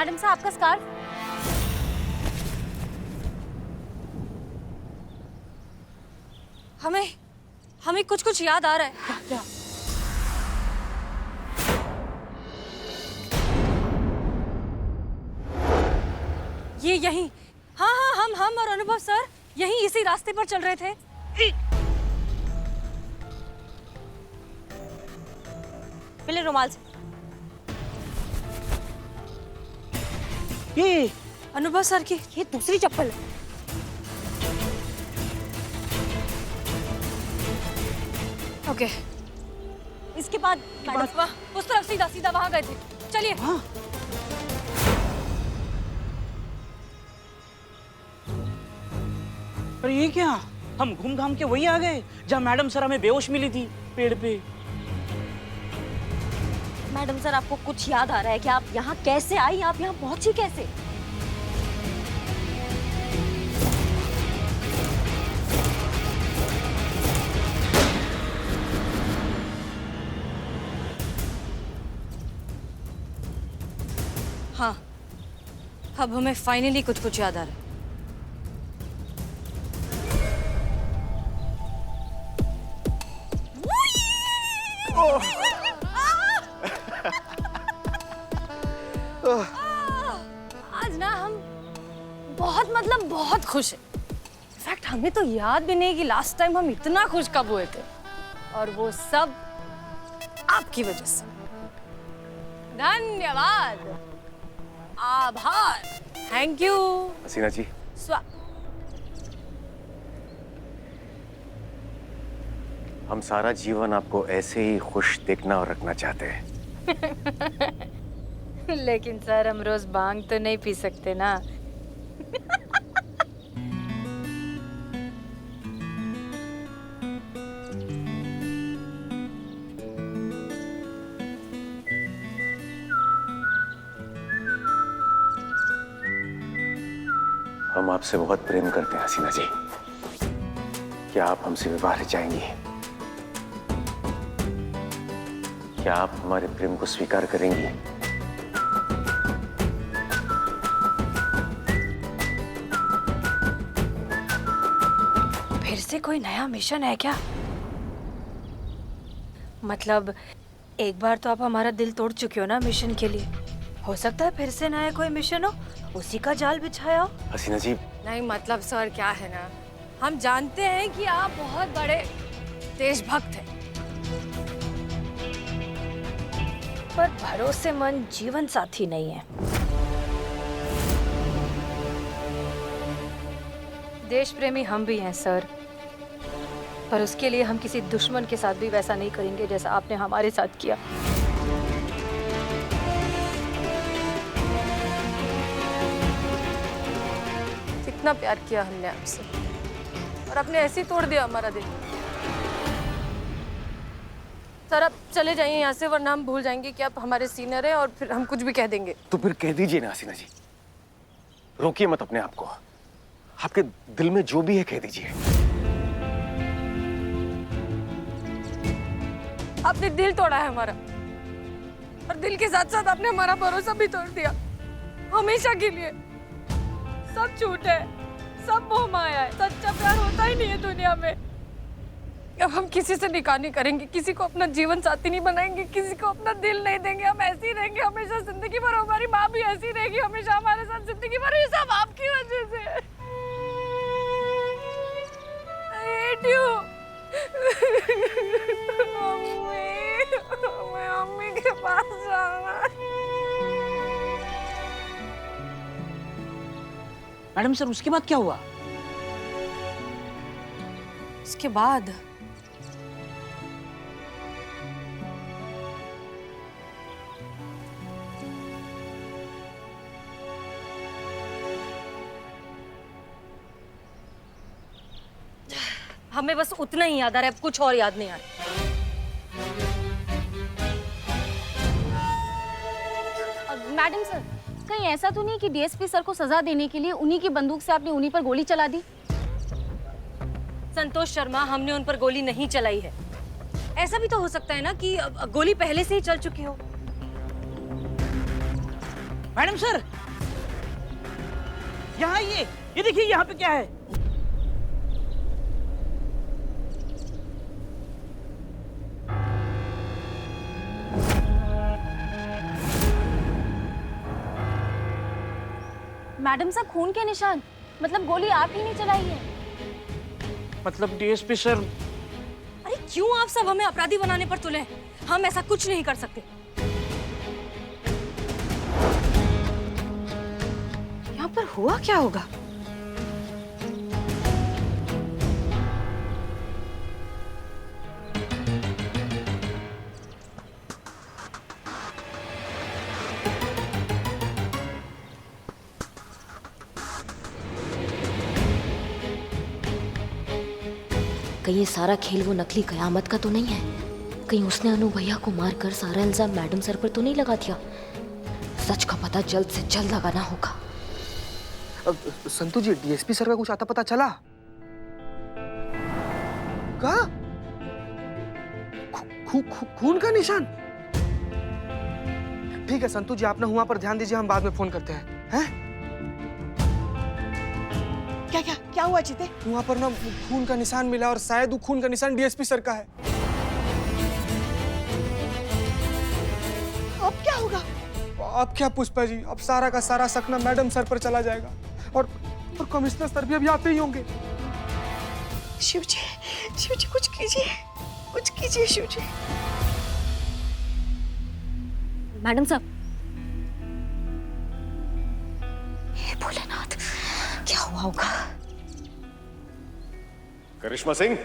Madam साहब आपका scarf. हमें कुछ कुछ याद आ रहा है। क्या? ये यहीं, हाँ, हम और अनुभव सर यहीं इसी रास्ते पर चल रहे थे। पहले रुमाल से। ये अनुभव सर की ये दूसरी चप्पल है। ओके। इसके बाद मैडम वहाँ उस तरफ सीधा सीधा वहां गए थे। चलिए। हाँ। पर ये क्या, हम घूम घाम के वही आ गए जहाँ मैडम सर हमें बेहोश मिली थी पेड़ पे। मैडम सर आपको कुछ याद आ रहा है कि आप यहाँ कैसे आई, आप यहाँ पहुंची कैसे? हाँ, अब हमें फाइनली कुछ कुछ याद आ रहा है। आज ना हम बहुत खुश हैं। इनफैक्ट हमें तो याद भी नहीं कि लास्ट टाइम हम इतना खुश कब हुए थे, और वो सब आपकी वजह से। धन्यवाद, आभार, थैंक यू। हसीना जी, हम सारा जीवन आपको ऐसे ही खुश देखना और रखना चाहते हैं। लेकिन सर हम रोज भांग तो नहीं पी सकते ना। हम आपसे बहुत प्रेम करते हैं हसीना जी। क्या आप हमसे विवाह रचाएंगी? क्या आप हमारे प्रेम को स्वीकार करेंगी? फिर से कोई नया मिशन है क्या? मतलब एक बार तो आप हमारा दिल तोड़ चुके हो ना मिशन के लिए। हो सकता है फिर से नया कोई मिशन हो, उसी का जाल बिछाया हो। हसीना जी, नहीं मतलब सर क्या है ना, हम जानते हैं कि आप बहुत बड़े देशभक्त हैं, पर भरोसेमंद जीवन साथी नहीं है। देश प्रेमी हम भी हैं सर, पर उसके लिए हम किसी दुश्मन के साथ भी वैसा नहीं करेंगे जैसा आपने हमारे साथ किया। कितना प्यार किया हमने आपसे, और आपने ऐसे ही तोड़ दिया हमारा दिल। सर आप चले जाइए यहाँ से, वरना हम भूल जाएंगे कि आप हमारे सीनियर हैं और फिर हम कुछ भी कह देंगे। तो फिर कह दीजिए ना हसीना जी, रोकिए मत अपने आप को। आपके दिल में जो भी है कह दीजिए। आपने दिल तोड़ा है हमारा, और दिल के साथ साथ आपने हमारा भरोसा भी तोड़ दिया, हमेशा के लिए। सब झूठ है, सब मोह माया है, सच्चा प्यार होता ही नहीं है दुनिया में। अब हम किसी से निकाह नहीं करेंगे, किसी को अपना जीवन साथी नहीं बनाएंगे, किसी को अपना दिल नहीं देंगे। हम ऐसे ही रहेंगे हमेशा जिंदगी भर। हमारी माँ भी ऐसी रहेगी हमेशा हमारे साथ जिंदगी भर। ये सब आपकी वजह से। I hate you। मैं मम्मी के पास जाना। मैडम सर उसके बाद क्या हुआ? उसके बाद हमें बस उतना ही याद आ रहा है, अब कुछ और याद नहीं आ रहा। मैडम सर कहीं ऐसा तो नहीं कि डीएसपी सर को सजा देने के लिए उन्हीं की बंदूक से आपने उन्हीं पर गोली चला दी? संतोष शर्मा, हमने उन पर गोली नहीं चलाई है। ऐसा भी तो हो सकता है ना कि गोली पहले से ही चल चुकी हो। मैडम सर, यहाँ ये देखिए यहाँ पे क्या है। मैडम सर, खून के निशान, मतलब गोली आप ही ने चलाई है। मतलब डीएसपी सर। अरे क्यों आप सब हमें अपराधी बनाने पर तुले? हम ऐसा कुछ नहीं कर सकते। यहाँ पर हुआ क्या होगा? कहीं ये सारा खेल वो नकली कयामत का तो नहीं है? कहीं उसने अनु भैया को मारकर सारा इल्जाम मैडम सर पर तो नहीं लगा दिया? सच का पता जल्द से जल्द लगाना होगा। संतु जी, डीएसपी सर का कुछ आता पता चला? कहा? खून का निशान? ठीक है संतु जी, आप ना वहां पर ध्यान दीजिए, हम बाद में फोन करते हैं। हैं? क्या क्या क्या हुआ जीते? वहां पर ना खून का निशान मिला और शायद वो खून का निशान डीएसपी सर का है। अब क्या होगा? अब क्या पुष्पा जी, अब सारा का सारा शक ना मैडम सर पर चला जाएगा और कमिश्नर सर भी अभी आते ही होंगे। शिव जी कुछ कीजिए शिव जी। मैडम साहब, हे भोलेनाथ, क्या हुआ होगा? करिश्मा सिंह,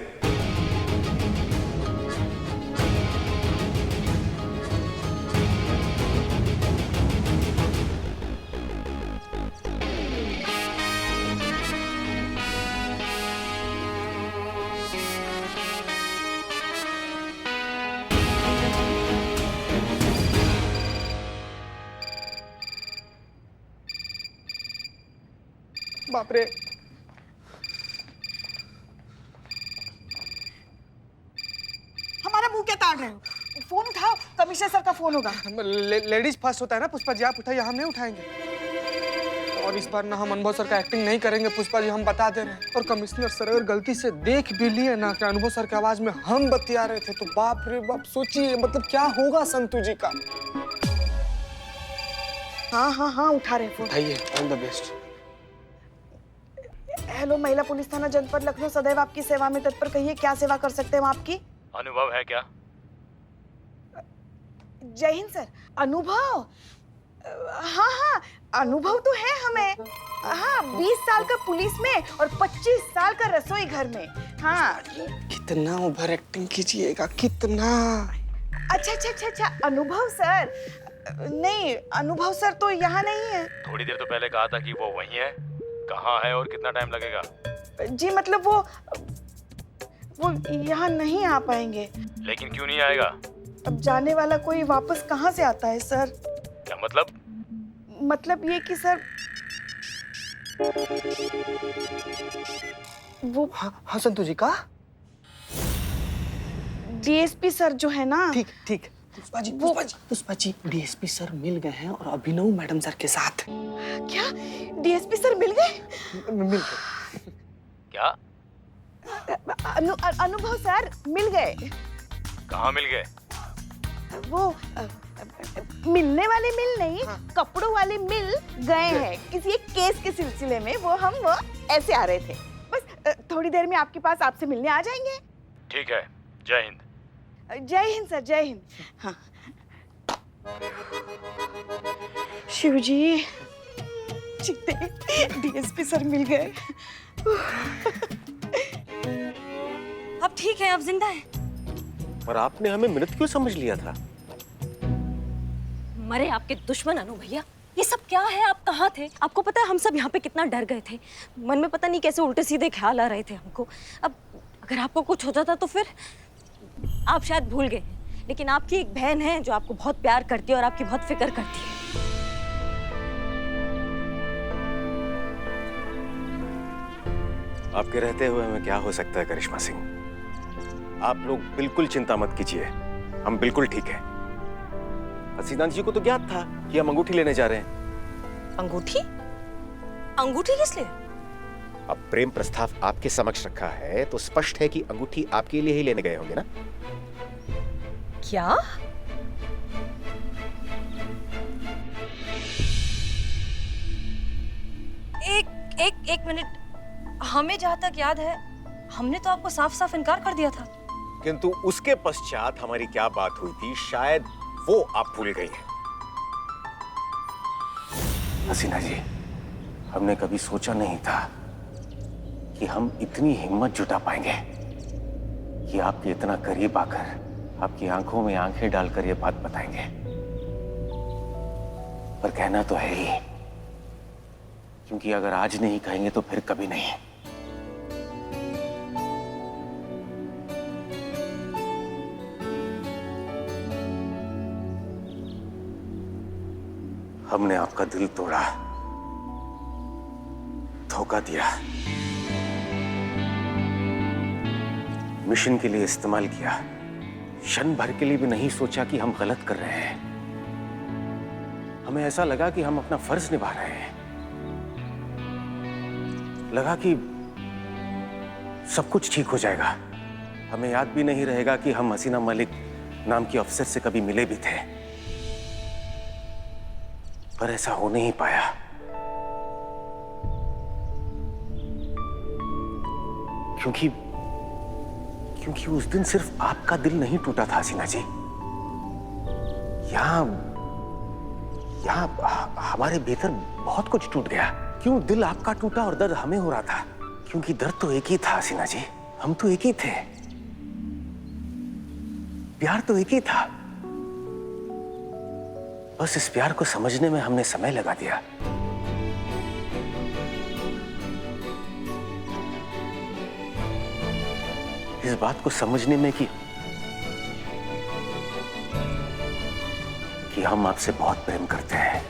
बाप रे, हमारा मुंह क्या ताड़ रहे हो? फोन उठाओ, कमिश्नर सर का फोन होगा। लेडीज फर्स्ट होता है ना पुष्पा जी, आप उठाइए, हम नहीं उठाएंगे। और इस बार ना हम अनुभव सर का एक्टिंग नहीं करेंगे पुष्पा जी, हम बता दे रहे हैं। और कमिश्नर सर अगर गलती से देख भी लिए ना कि अनुभव सर की आवाज में हम बतिया रहे थे, तो बाप रे बाप, सोचिए मतलब क्या होगा संतु जी का। हाँ उठा रहे फोन। उठाइए, ऑल द बेस्ट। हेलो, महिला पुलिस थाना जनपद लखनऊ सदैव आपकी सेवा में तत्पर, कहिए क्या सेवा कर सकते हैं हम आपकी? अनुभव है क्या? जय हिंद सर। अनुभव? हाँ अनुभव तो है हमें। हाँ, 20 साल का पुलिस में और 25 साल का रसोई घर में। हाँ। कितना ओवर एक्टिंग कीजिएगा, कितना? अच्छा, अनुभव सर? नहीं, अनुभव सर तो यहाँ नहीं है। थोड़ी देर तो पहले कहा था कि वो वहीं है। कहाँ है और कितना टाइम लगेगा? जी मतलब वो यहाँ नहीं आ पाएंगे। लेकिन क्यों नहीं आएगा? अब जाने वाला कोई वापस कहाँ से आता है सर? क्या मतलब? मतलब ये कि सर वो हाँ संतु जी का डीएसपी सर जो है ना। ठीक पुष्पा जी डीएसपी सर मिल गए हैं और अभिनव मैडम सर के साथ। क्या डीएसपी सर मिल गए? मिल गए। क्या? अनुभव सर मिल गए। कहाँ मिल गए? वो मिलने वाले मिल नहीं, कपड़ों वाले मिल गए हैं किसी एक केस के सिलसिले में। वो ऐसे आ रहे थे, बस थोड़ी देर में आपके पास आपसे मिलने आ जाएंगे। ठीक है, जय हिंद। जय हिंद सर, जय हिंद। हाँ। शिव जी, डीएसपी सर मिल गए। अब ठीक है, अब जिंदा है। पर आपने हमें मृत क्यों समझ लिया था? मरे आपके दुश्मन अनु भैया। ये सब क्या है? आप कहाँ थे? आपको पता है हम सब यहाँ पे कितना डर गए थे। मन में पता नहीं कैसे उल्टे सीधे ख्याल आ रहे थे हमको। अब अगर आपको कुछ हो जाता तो फिर आप शायद भूल गए, लेकिन आपकी एक बहन है जो आपको बहुत प्यार करती है और आपकी बहुत फिक्र करती है। आपके रहते हुए हमें क्या हो सकता है करिश्मा सिंह? आप लोग बिल्कुल चिंता मत कीजिए, हम बिल्कुल ठीक है। हसीना जी को तो ज्ञात था कि हम अंगूठी लेने जा रहे हैं, अंगूठी? अंगूठी किस लिए? अब प्रेम प्रस्ताव आपके समक्ष रखा है तो स्पष्ट है कि अंगूठी आपके लिए ही लेने गए होंगे ना? क्या? एक मिनट, हमें जहां तक याद है हमने तो आपको साफ साफ इनकार कर दिया था। किंतु उसके पश्चात हमारी क्या बात हुई थी शायद वो आप भूल गई हैं। हसीना जी, हमने कभी सोचा नहीं था कि हम इतनी हिम्मत जुटा पाएंगे कि आपके इतना करीब आकर आपकी आंखों में आंखें डालकर ये बात बताएंगे। पर कहना तो है ही, क्योंकि अगर आज नहीं कहेंगे तो फिर कभी नहीं। हमने आपका दिल तोड़ा, धोखा दिया, मिशन के लिए इस्तेमाल किया, क्षण भर के लिए भी नहीं सोचा कि हम गलत कर रहे हैं। हमें ऐसा लगा कि हम अपना फर्ज निभा रहे हैं, लगा कि सब कुछ ठीक हो जाएगा। हमें याद भी नहीं रहेगा कि हम हसीना मलिक नाम की अफसर से कभी मिले भी थे, पर ऐसा हो नहीं पाया। क्योंकि उस दिन सिर्फ आपका दिल नहीं टूटा था हसीना जी, यहां हमारे भीतर बहुत कुछ टूट गया। क्यों दिल आपका टूटा और दर्द हमें हो रहा था? क्योंकि दर्द तो एक ही था हसीना जी, हम तो एक ही थे, प्यार तो एक ही था। बस इस प्यार को समझने में हमने समय लगा दिया। इस बात को समझने में कि हम आपसे बहुत प्रेम करते हैं।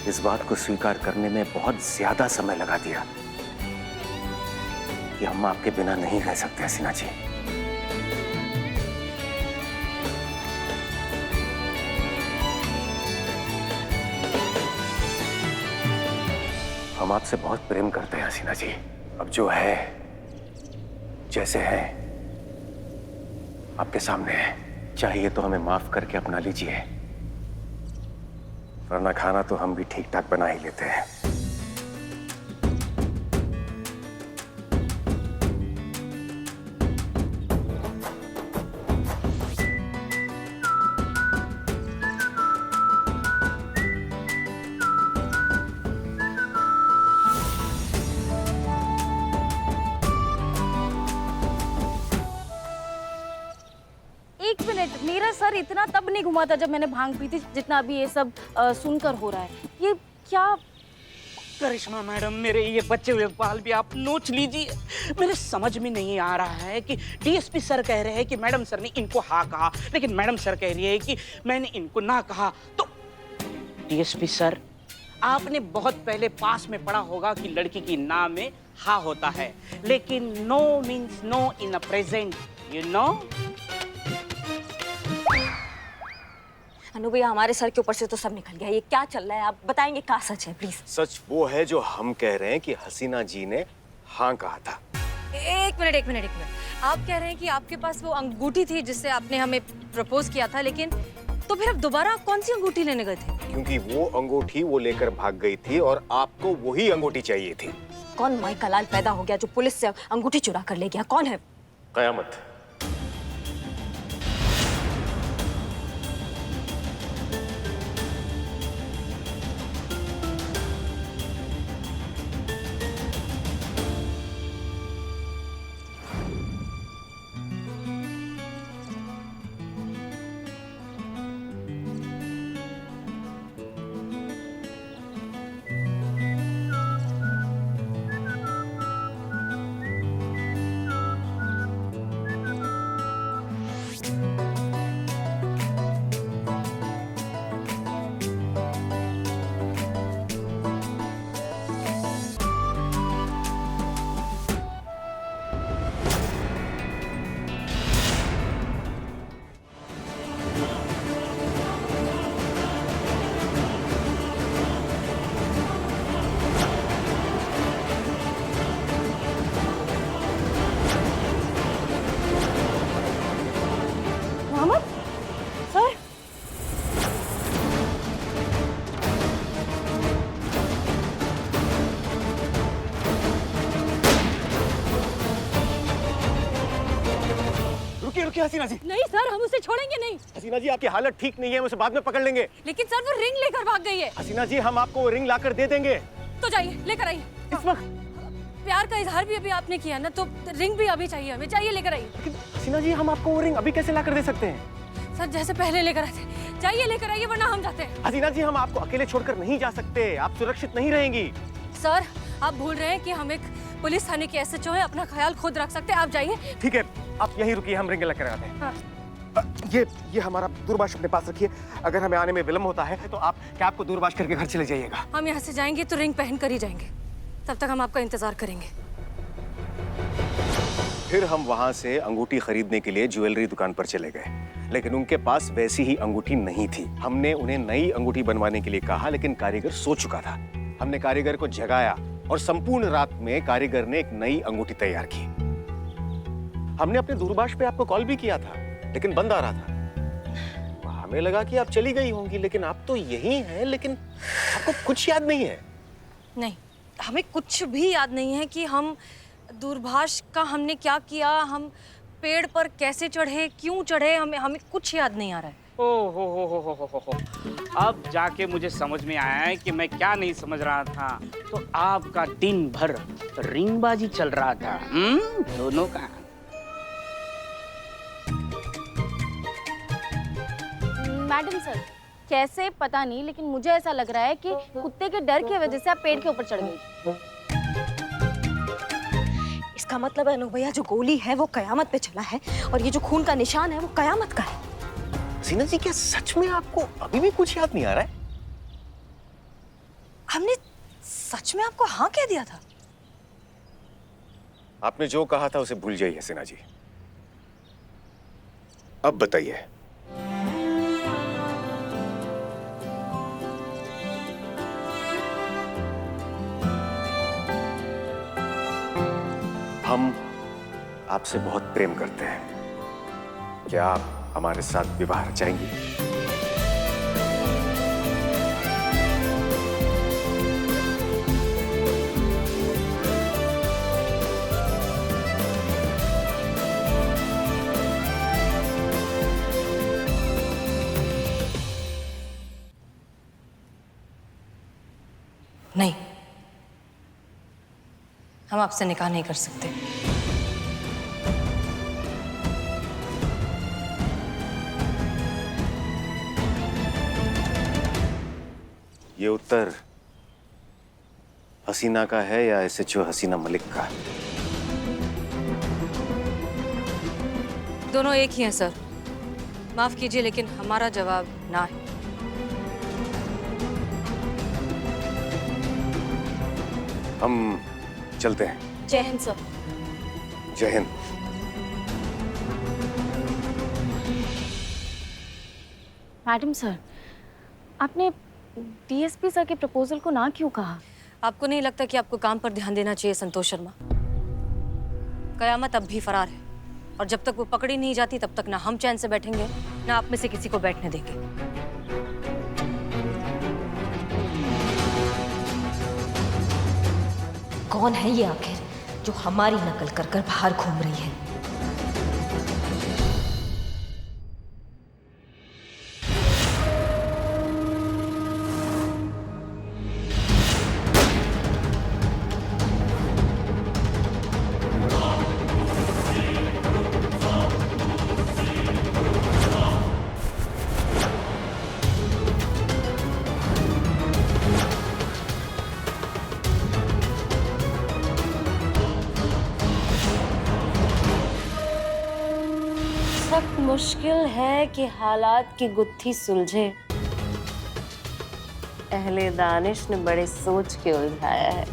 इस बात को स्वीकार करने में बहुत ज्यादा समय लगा दिया कि हम आपके बिना नहीं रह सकते हसीना जी। हम आपसे बहुत प्रेम करते हैं हसीना जी। अब जो है, जैसे है, आपके सामने है। चाहिए तो हमें माफ करके अपना लीजिए, वरना खाना तो हम भी ठीक ठाक बना ही लेते हैं। एक मिनट, मेरा सर इतना तब नहीं घुमा था जब मैंने भांग पी थी जितना अभी ये सब सुनकर हो रहा है। ये क्या? करिश्मा मैडम, मेरे ये बच्चे हुए बाल भी आप नोच लीजिए। मेरे समझ में नहीं आ रहा है कि डीएसपी सर कह रहे हैं कि मैडम सर ने इनको हाँ कहा, लेकिन मैडम सर कह रही है कि मैंने इनको ना कहा। तो डीएसपी सर, आपने बहुत पहले पास में पढ़ा होगा कि लड़की की ना में हाँ होता है, लेकिन no means no in a present, you know. Anu भैया, हमारे सर के ऊपर से तो सब निकल गया। ये क्या चल रहा है? आप बताएंगे क्या सच है प्लीज? सच वो है जो हम कह रहे हैं कि हसीना जी ने हाँ कहा था। एक मिनट। आप कह रहे हैं कि आपके पास वो अंगूठी थी जिससे आपने हमें प्रपोज किया था, लेकिन तो फिर आप दोबारा कौन सी अंगूठी लेने गए थे? क्योंकि वो अंगूठी वो लेकर भाग गई थी और आपको वही अंगूठी चाहिए थी। कौन माई का लाल पैदा हो गया जो पुलिस से अंगूठी चुरा कर ले गया? कौन है? कयामत। रुकिए हसीना जी। नहीं सर, हम उसे छोड़ेंगे नहीं। हसीना जी आपकी हालत ठीक नहीं है, हम उसे बाद में पकड़ लेंगे। लेकिन सर वो रिंग लेकर भाग गई है। हसीना जी हम आपको वो रिंग लाकर दे देंगे। तो जाइए लेकर आइए। इस वक्त? प्यार का इजहार भी अभी आपने किया ना, तो रिंग भी अभी चाहिए हमें। चाहिए लेकर आइए। लेकिन हसीना जी हम आपको वो रिंग अभी कैसे लाकर दे सकते हैं? सर जैसे पहले लेकर आए थे। जाइए लेकर आइए वरना हम जाते हैं। हसीना जी हम आपको अकेले छोड़कर नहीं जा सकते, आप सुरक्षित नहीं रहेंगी। सर आप भूल रहे हैं कि हम एक पुलिस थाने के SHO हैं, अपना ख्याल खुद रख सकते हैं। आप जाइए। ठीक है आप यहीं रुकिए, हम रिंग लेकर आते हैं। हाँ। ये हमारा दूरभाष अपने पास रखिए, अगर हमें आने में विलम्ब होता है तो आप कैब को दूरभाष करके घर चले जाइएगा। हम यहाँ से जाएंगे तो रिंग पहन कर ही जाएंगे, तब तक हम आपका इंतजार करेंगे। फिर हम वहां से अंगूठी खरीदने के लिए ज्वेलरी दुकान पर चले गए, लेकिन उनके पास वैसी ही अंगूठी नहीं थी। हमने उन्हें नई अंगूठी बनवाने के लिए कहा, लेकिन कारीगर सो चुका था। हमने कारीगर को जगाया और संपूर्ण रात में कारीगर ने एक नई अंगूठी तैयार की। हमने अपने दूरभाष पे आपको कॉल भी किया था, लेकिन बंद आ रहा था। हमें लगा कि आप चली गई होंगी, लेकिन आप तो यहीं हैं, लेकिन आपको कुछ याद नहीं है। नहीं, हमें कुछ भी याद नहीं है कि हम दूरभाष का हमने क्या किया, हम पेड़ पर कैसे चढ़े, क्यों चढ़े, हमें कुछ याद नहीं आ रहा है। ओ हो। अब जाके मुझे समझ में आया है कि मैं क्या नहीं समझ रहा था। तो आपका दिन भर रिंगबाजी चल रहा था, दोनों का। मैडम सर, कैसे पता नहीं, लेकिन मुझे ऐसा लग रहा है कि कुत्ते के डर की वजह से आप पेड़ के ऊपर चढ़ गई। इसका मतलब है अनु भैया जो गोली है वो कयामत पे चला है, और ये जो खून का निशान है वो कयामत का है। हसीना जी क्या सच में आपको अभी भी कुछ याद नहीं आ रहा है? हमने सच में आपको हाँ कह दिया था? आपने जो कहा था उसे भूल जाइए हसीना जी। अब बताइए, हम आपसे बहुत प्रेम करते हैं, क्या आप हमारे साथ विवाह रचाएंगी? नहीं, हम आपसे निकाह नहीं कर सकते। ये उत्तर हसीना का है या SHO हसीना मलिक का? दोनों एक ही हैं सर। माफ कीजिए लेकिन हमारा जवाब ना है। हम चलते हैं। जय हिंद सर। जय हिंद। मैडम सर, आपने DSP सर के प्रपोजल को ना क्यों कहा? आपको नहीं लगता कि आपको काम पर ध्यान देना चाहिए संतोष शर्मा? कयामत अब भी फरार है, और जब तक वो पकड़ी नहीं जाती तब तक ना हम चैन से बैठेंगे ना आप में से किसी को बैठने देंगे। कौन है ये आखिर जो हमारी नकल कर कर बाहर घूम रही है? मुश्किल है कि हालात की गुत्थी सुलझे। अहले दानिश ने बड़े सोच के उलझाया है।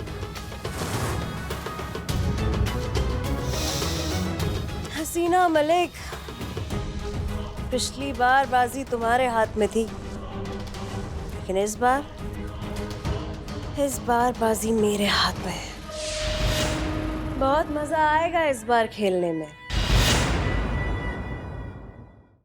हसीना मलिक, पिछली बार बाजी तुम्हारे हाथ में थी, लेकिन इस बार बाजी मेरे हाथ में है। बहुत मजा आएगा इस बार खेलने में।